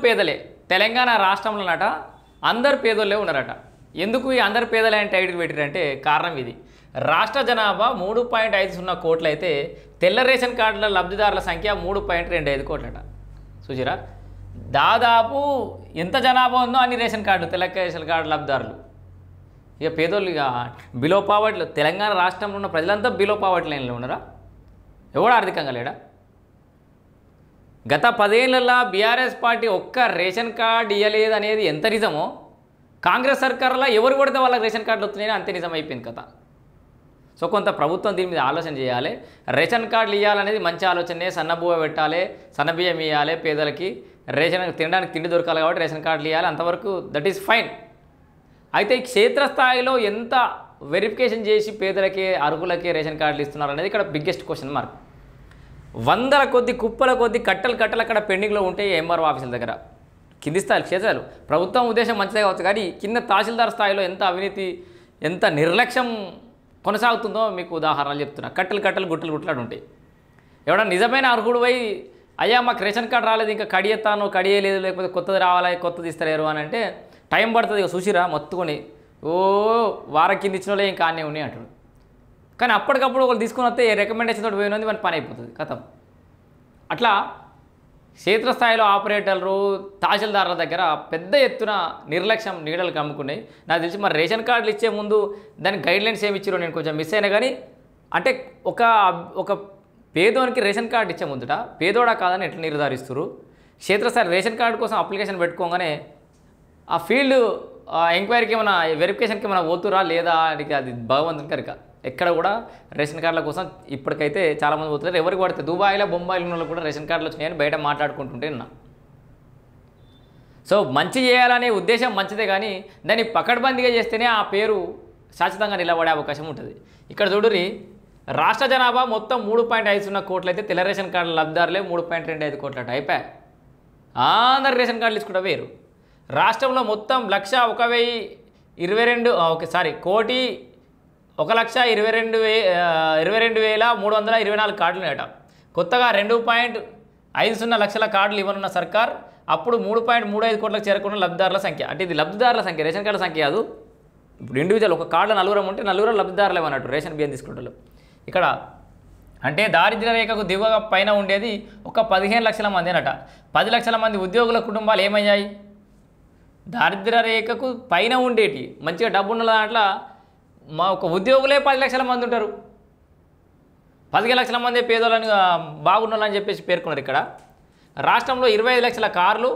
పేదలే తెలంగాణ రాష్ట్రంలోనట అందరు పేదోళ్ళే ఉన్నారట. ఎందుకు ఈ అందరు పేదలే అని టైటిల్ పెట్టారంటే కారణం ఇది. రాష్ట్ర జనాభా 3.50 కోట్లు అయితే తెల్ల రేషన్ కార్డుల లబ్ధిదారుల సంఖ్య 3.25 కోట్లట. చూసిరా, దాదాపు ఎంత జనాభా ఉందో అన్ని రేషన్ కార్డులు తెల్ల రేషన్ కార్డు లబ్ధిదారులు. ఇక పేదోళ్ళు ఇక బిలో పావర్టీ, తెలంగాణ రాష్ట్రంలో ఉన్న ప్రజలంతా బిలో పావర్టీ లైన్లో ఉన్నారా? ఎవడు ఆర్థికంగా లేడా? గత 10 ఏళ్లలో బీఆర్ఎస్ పార్టీ ఒక్క రేషన్ కార్డు ఇవ్వలేదు అనేది ఎంత నిజమో, కాంగ్రెస్ సర్కార్లో ఎవరు కొడితే వాళ్ళకి రేషన్ కార్డులు వస్తున్నాయని అంతే నిజం అయిపోయింది కదా. సో కొంత ప్రభుత్వం దీని మీద ఆలోచన చేయాలి. రేషన్ కార్డులు ఇవ్వాలనేది మంచి ఆలోచనే. సన్నబువ్వ పెట్టాలి, సన్నబియ్యం ఇవ్వాలి, పేదలకి రేషన్ తినడానికి తిండి దొరకాలి కాబట్టి రేషన్ కార్డులు ఇవ్వాలి, అంతవరకు దట్ ఈస్ ఫైన్. అయితే క్షేత్రస్థాయిలో ఎంత వెరిఫికేషన్ చేసి పేదలకి అర్హులకి రేషన్ కార్డులు ఇస్తున్నారు అనేది ఇక్కడ బిగ్గెస్ట్ క్వశ్చన్ మార్క్. వందల కొద్ది కుప్పల కొద్ది కట్టలు అక్కడ పెండింగ్లో ఉంటాయి ఎంఆర్ఓ ఆఫీసుల దగ్గర. కింది స్థాయిలు క్షేత్రాలు ప్రభుత్వం ఉద్దేశం మంచిదే కావచ్చు, కానీ కింద తహసీల్దార్ స్థాయిలో ఎంత అవినీతి, ఎంత నిర్లక్ష్యం కొనసాగుతుందో మీకు ఉదాహరణలు చెప్తున్నా. కట్టలు గుట్టలు ఉంటాయి. ఎవడన్నా నిజమైన అర్హుడు పోయి అయ్యా మాకు రేషన్ కార్డు రాలేదు, ఇంకా కడియెత్తాను, కడియలేదు, లేకపోతే కొత్తది రావాలి, కొత్తది ఇస్తలేరు అని అంటే టైం పడుతుంది. ఇక చూసిరా మొత్తుకొని వారం కింద ఇచ్చిన వాళ్ళే ఇంకా అన్నీ ఉన్నాయి అంటాడు. కానీ అప్పటికప్పుడు ఒకరు తీసుకుని వస్తే రికమెండేషన్ తోటి పోయినది మన పని అయిపోతుంది కథం. అట్లా క్షేత్రస్థాయిలో ఆపరేటర్లు తహసీల్దారుల దగ్గర పెద్ద ఎత్తున నిర్లక్ష్యం నీడలు కమ్ముకున్నాయి. నాకు తెలిసి మరి రేషన్ కార్డులు ఇచ్చే ముందు దానికి గైడ్లైన్స్ ఏమి ఇచ్చారో నేను కొంచెం మిస్ అయినా, కానీ అంటే ఒక పేదోనికి రేషన్ కార్డు ఇచ్చే ముందుట పేదోడా కాదని ఎట్లా నిర్ధారిస్తారు? క్షేత్రస్థాయి రేషన్ కార్డు కోసం అప్లికేషన్ పెట్టుకోగానే ఆ ఫీల్డ్ ఎంక్వైరీకి ఏమైనా వెరిఫికేషన్కి ఏమైనా పోతురా లేదా అని అది భగవంతుని కనుక ఎక్కడ కూడా రేషన్ కార్డుల కోసం ఇప్పటికైతే చాలామంది పోతున్నారు. ఎవరికి పడితే దుబాయ్లో బొంబాయిలో ఉన్న కూడా రేషన్ కార్డులు వచ్చినాయని బయట మాట్లాడుకుంటుంటే ఉన్నా. సో మంచి చేయాలనే ఉద్దేశం మంచిదే, కానీ దాన్ని పకడ్బందీగా చేస్తేనే ఆ పేరు శాశ్వతంగా నిలబడే అవకాశం ఉంటుంది. ఇక్కడ చూడురి, రాష్ట్ర జనాభా మొత్తం 3.50 కోట్లు అయితే తెల్ల రేషన్ కార్డుల లబ్ధిదారులే 3.25 కోట్లట. అయిపోయా అందరు రేషన్ కార్డులు తీసుకుంటా వేరు. రాష్ట్రంలో మొత్తం 1,22,324 కార్డులు ఉన్నాయట. కొత్తగా 2.50 లక్షల కార్డులు ఇవ్వనున్న సర్కార్ అప్పుడు 3.35 కోట్లకు చేరుకున్న లబ్ధిదారుల సంఖ్య. అంటే ఇది లబ్ధిదారుల సంఖ్య, రేషన్ కార్డుల సంఖ్య కాదు. ఇప్పుడు ఇండివిజువల్ ఒక కార్డులో 4 ఉంటే 4 లబ్ధిదారులు ఏమన్నట్టు రేషన్ బియ్యం తీసుకుంటారు. ఇక్కడ అంటే దారిద్ర్య రేఖకు దిగువ పైన ఉండేది ఒక 15 లక్షల మంది అనట. 10 లక్షల మంది ఉద్యోగుల కుటుంబాలు ఏమయ్యాయి? దారిద్ర్య రేఖకు పైన ఉండేటి మంచిగా డబ్బున్న దాంట్లో మా ఒక ఉద్యోగులే 10 లక్షల మంది ఉంటారు. 15 లక్షల మంది పేదోళ్ళని బాగున్నారని చెప్పేసి పేర్కొన్నారు. ఇక్కడ రాష్ట్రంలో 25 లక్షల కార్లు,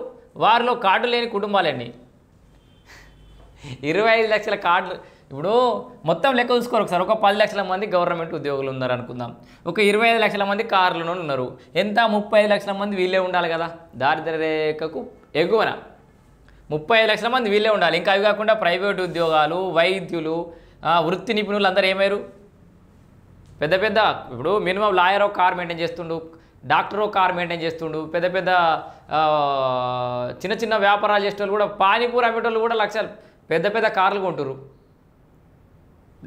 వారిలో కార్డు లేని కుటుంబాలన్నీ 25 లక్షల కార్డులు. ఇప్పుడు మొత్తం లెక్క చూసుకోరు ఒకసారి. ఒక 10 లక్షల మంది గవర్నమెంట్ ఉద్యోగులు ఉన్నారు అనుకుందాం, ఒక 25 లక్షల మంది కార్లు ఉన్నారు, ఎంత 35 లక్షల మంది వీళ్ళే ఉండాలి కదా. దారిద్ర్య రేఖకు ఎగువన 35 లక్షల మంది వీళ్ళే ఉండాలి. ఇంకా అవి కాకుండా ప్రైవేట్ ఉద్యోగాలు, వైద్యులు, వృత్తి నిపుణులు అందరూ ఏమయ్యారు? పెద్ద ఇప్పుడు మినిమం లాయర్ ఒక కార్ మెయింటైన్ చేస్తుండు, డాక్టర్ ఒక కార్ మెయింటైన్ చేస్తుండు, పెద్ద చిన్న వ్యాపారాలు చేసేవాళ్ళు కూడా, పానీపూరి అమ్మేటోళ్ళు కూడా లక్షలు పెద్ద కార్లు కొంటారు.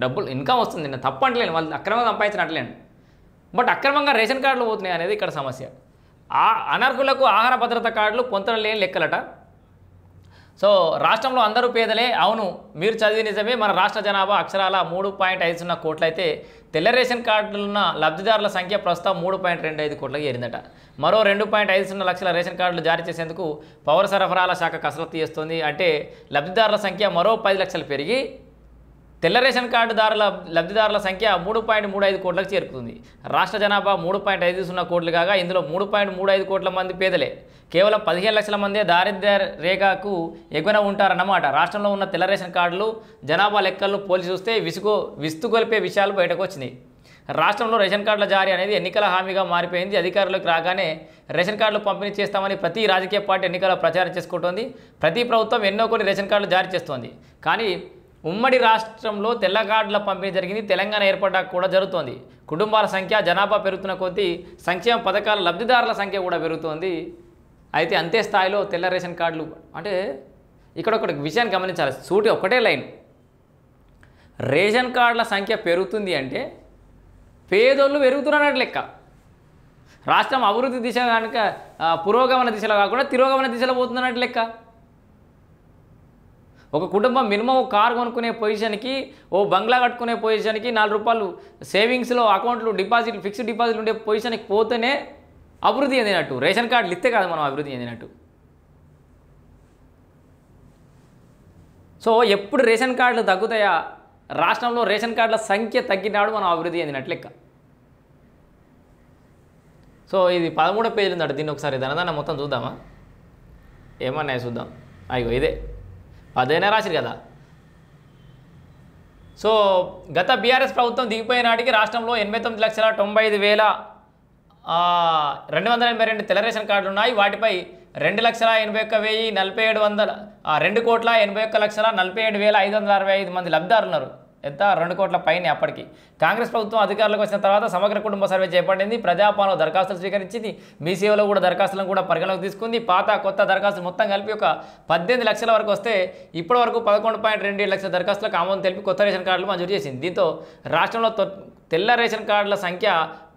డబ్బులు ఇన్కమ్ వస్తుంది, నేను తప్పంటలేను, వాళ్ళు అక్రమంగా సంపాదించినట్లేను. బట్ అక్రమంగా రేషన్ కార్డులు పోతున్నాయి అనేది ఇక్కడ సమస్య. అనర్హులకు ఆహార భద్రత కార్డులు పొంతన లేని లెక్కలట. సో రాష్ట్రంలో అందరూ పేదలే. అవును, మీరు చదివి నిజమే. మన రాష్ట్ర జనాభా అక్షరాల 3.50 కోట్లు అయితే తెల్ల రేషన్ కార్డులున్న లబ్ధిదారుల సంఖ్య ప్రస్తుతం 3.25 కోట్లకు చేరిందట. మరో 2.50 లక్షల రేషన్ కార్డులు జారీ చేసేందుకు పౌర సరఫరాల శాఖ కసరత్తు చేస్తోంది. అంటే లబ్ధిదారుల సంఖ్య మరో 10 లక్షలు పెరిగి తెల్ల రేషన్ కార్డుదారుల లబ్ధిదారుల సంఖ్య 3.35 కోట్లకు చేరుకుంది. రాష్ట్ర జనాభా 3.50 కోట్లు కాగా ఇందులో 3.35 కోట్ల మంది పేదలే. కేవలం 15 లక్షల మందే దారిద్ర్య రేఖకు ఎగువన ఉంటారన్నమాట. రాష్ట్రంలో ఉన్న తెల్ల రేషన్ కార్డులు జనాభా లెక్కలను పోల్చి చూస్తే విస్తుగొలిపే విషయాలు బయటకు వచ్చినాయి. రాష్ట్రంలో రేషన్ కార్డుల జారీ అనేది ఎన్నికల హామీగా మారిపోయింది. అధికారులకు రాగానే రేషన్ కార్డులు పంపిణీ చేస్తామని ప్రతి రాజకీయ పార్టీ ఎన్నికల ప్రచారం చేసుకుంటోంది. ప్రతి ప్రభుత్వం ఎన్నో కొన్ని రేషన్ కార్డులు జారీ చేస్తోంది. కానీ ఉమ్మడి రాష్ట్రంలో తెల్ల కార్డుల పంపిణీ జరిగింది. తెలంగాణ ఏర్పడ్డాక కూడా జరుగుతోంది. కుటుంబాల సంఖ్య, జనాభా పెరుగుతున్న కొద్దీ సంక్షేమ పథకాల లబ్ధిదారుల సంఖ్య కూడా పెరుగుతోంది. అయితే అంతే స్థాయిలో తెల్ల రేషన్ కార్డులు అంటే ఇక్కడ ఒక విషయాన్ని గమనించాలి. సూటి ఒకటే లైన్, రేషన్ కార్డుల సంఖ్య పెరుగుతుంది అంటే పేదోళ్ళు పెరుగుతున్నట్టు లెక్క. రాష్ట్రం అభివృద్ధి దిశ కనుక పురోగమన దిశలో కాకుండా తిరోగమన దిశలో పోతుందన్నట్టు లెక్క. ఒక కుటుంబం మినిమం కారు కొనుక్కునే పొజిషన్కి, ఓ బంగ్లా కట్టుకునే పొజిషన్కి, 4 రూపాయలు సేవింగ్స్లో అకౌంట్లు డిపాజిట్లు ఫిక్స్డ్ డిపాజిట్లు ఉండే పొజిషన్కి పోతేనే అభివృద్ధి చెందినట్టు. రేషన్ కార్డులు ఇస్తే కాదు మనం అభివృద్ధి చెందినట్టు. సో ఎప్పుడు రేషన్ కార్డులు తగ్గుతాయా, రాష్ట్రంలో రేషన్ కార్డుల సంఖ్య తగ్గినాడు మనం అభివృద్ధి చెందినట్లు లెక్క. సో ఇది 13వ పేజీలు ఉందట. దీన్ని ఒకసారి ధనదాన మొత్తం చూద్దామా, ఏమన్నాయి చూద్దాం. అయ్యో ఇదే 10 రాసిరు కదా. సో గత బీఆర్ఎస్ ప్రభుత్వం దిగిపోయే నాటికి రాష్ట్రంలో 89,90,282 తెల్ల రేషన్ కార్డులు ఉన్నాయి. వాటిపై 2,81,47,47 2,81,47,565 మంది లబ్ధిదారులు ఉన్నారు. ఎంత 2 కోట్ల పైన. అప్పటికి కాంగ్రెస్ ప్రభుత్వం అధికారంలోకి వచ్చిన తర్వాత సమగ్ర కుటుంబ సర్వే చేపట్టింది. ప్రజాపాలనలో దరఖాస్తులు స్వీకరించింది. మీ సేవలో కూడా దరఖాస్తులను కూడా పరిగణలోకి తీసుకుంది. పాత కొత్త దరఖాస్తులు మొత్తం కలిపి ఒక 18 లక్షల వరకు వస్తే ఇప్పటి వరకు 11.27 లక్షల దరఖాస్తులకు ఆమోదం తెలిపి కొత్త రేషన్ కార్డులు మంజూరు చేసింది. దీంతో రాష్ట్రంలో తెల్ల రేషన్ కార్డుల సంఖ్య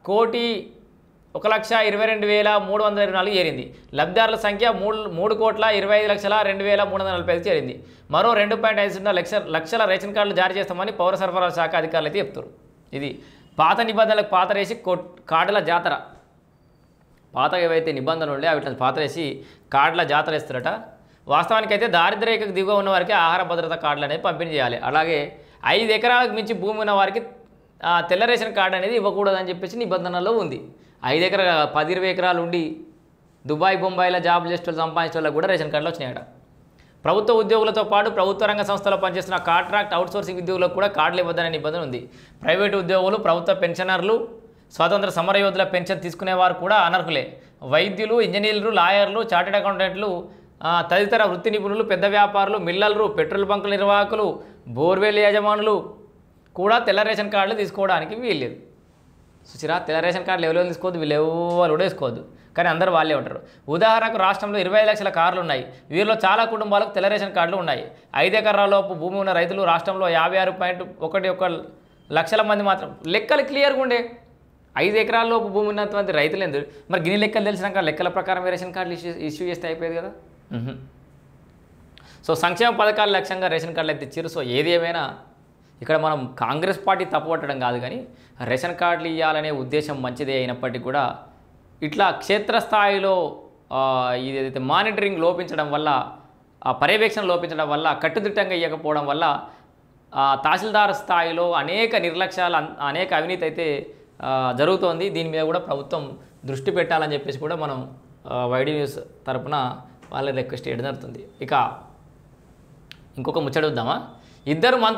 1,22,324 చేరింది. లబ్ధిదారుల సంఖ్య 3,25,02,345 చేరింది. మరో 2.5 లక్షల రేషన్ కార్డులు జారీ చేస్తామని పౌర సరఫరాల శాఖ అధికారులు అయితే చెప్తారు. ఇది పాత నిబంధనలకు పాతరేసి కార్డుల జాతర. పాత ఏవైతే నిబంధనలు ఉండే వాటిని పాతరేసి కార్డుల జాతర ఇస్తారట. వాస్తవానికి అయితే దారిద్ర్యరేఖకు దిగువ ఉన్న వారికి ఆహార భద్రత కార్డులు అనేది పంపిణీ చేయాలి. అలాగే 5 ఎకరాలకు మించి భూమి ఉన్న వారికి తెల్ల రేషన్ కార్డు అనేది ఇవ్వకూడదని చెప్పేసి నిబంధనలో ఉంది. 5 ఎకరాలు 10-20 ఎకరాలు ఉండి దుబాయ్ బొంబాయిలో జాబులు చేసే వాళ్ళు సంపాదించే వాళ్ళకి కూడా రేషన్ కార్డులు వచ్చినాయట. ప్రభుత్వ ఉద్యోగులతో పాటు ప్రభుత్వ రంగ సంస్థలో పనిచేస్తున్న కాంట్రాక్ట్ అవుట్సోర్సింగ్ ఉద్యోగులకు కూడా కార్డులు ఇవ్వద్దనే నిబంధన ఉంది. ప్రైవేటు ఉద్యోగులు, ప్రభుత్వ పెన్షనర్లు, స్వాతంత్ర సమరయోధుల పెన్షన్ తీసుకునేవారు కూడా అనర్హులే. వైద్యులు, ఇంజనీర్లు, లాయర్లు, చార్టెడ్ అకౌంటెంట్లు, తదితర వృత్తి నిపుణులు, పెద్ద వ్యాపారులు, మిల్లర్లు, పెట్రోల్ బంకుల నిర్వాహకులు, బోర్వెల్ యజమానులు కూడా తెల్ల రేషన్ కార్డులు తీసుకోవడానికి వీల్లేదు. చూసిరా, తెల్ల రేషన్ కార్డులు ఎవరు తీసుకోవద్దు, వీళ్ళు ఎవరు కూడా వేసుకోవద్దు, కానీ అందరూ వాళ్ళే ఉంటారు. ఉదాహరణకు రాష్ట్రంలో 25 లక్షల కార్లు ఉన్నాయి. వీరిలో చాలా కుటుంబాలకు తెల్ల రేషన్ కార్డులు ఉన్నాయి. 5 ఎకరాలలోపు భూమి ఉన్న రైతులు రాష్ట్రంలో 56.11 లక్షల మంది మాత్రం. లెక్కలు క్లియర్గా ఉండే. 5 ఎకరాలలోపు భూమి ఉన్నటువంటి రైతులు ఎందుకు మరి గిన్ని లెక్కలు తెలిసినాక లెక్కల ప్రకారం రేషన్ కార్డులు ఇష్యూ చేస్తే అయిపోయేది కదా. సో సంక్షేమ పథకాల లక్ష్యంగా రేషన్ కార్డులు అయితే ఇచ్చారు. సో ఏది ఏమైనా ఇక్కడ మనం కాంగ్రెస్ పార్టీ తప్పుపట్టడం కాదు, కానీ రేషన్ కార్డులు ఇవ్వాలనే ఉద్దేశం మంచిదే అయినప్పటికీ కూడా ఇట్లా క్షేత్రస్థాయిలో ఏదైతే మానిటరింగ్ లోపించడం వల్ల, పర్యవేక్షణ లోపించడం వల్ల, కట్టుదిట్టంగా ఇవ్వకపోవడం వల్ల తహసీల్దార్ స్థాయిలో అనేక నిర్లక్ష్యాలు, అనేక అవినీతి అయితే జరుగుతోంది. దీని మీద కూడా ప్రభుత్వం దృష్టి పెట్టాలని చెప్పేసి కూడా మనం వైడి న్యూస్ తరపున వాళ్ళ రిక్వెస్ట్ చేయడం జరుగుతుంది. ఇక ఇంకొక ముచ్చట చూద్దామా. 2 మంత్రులు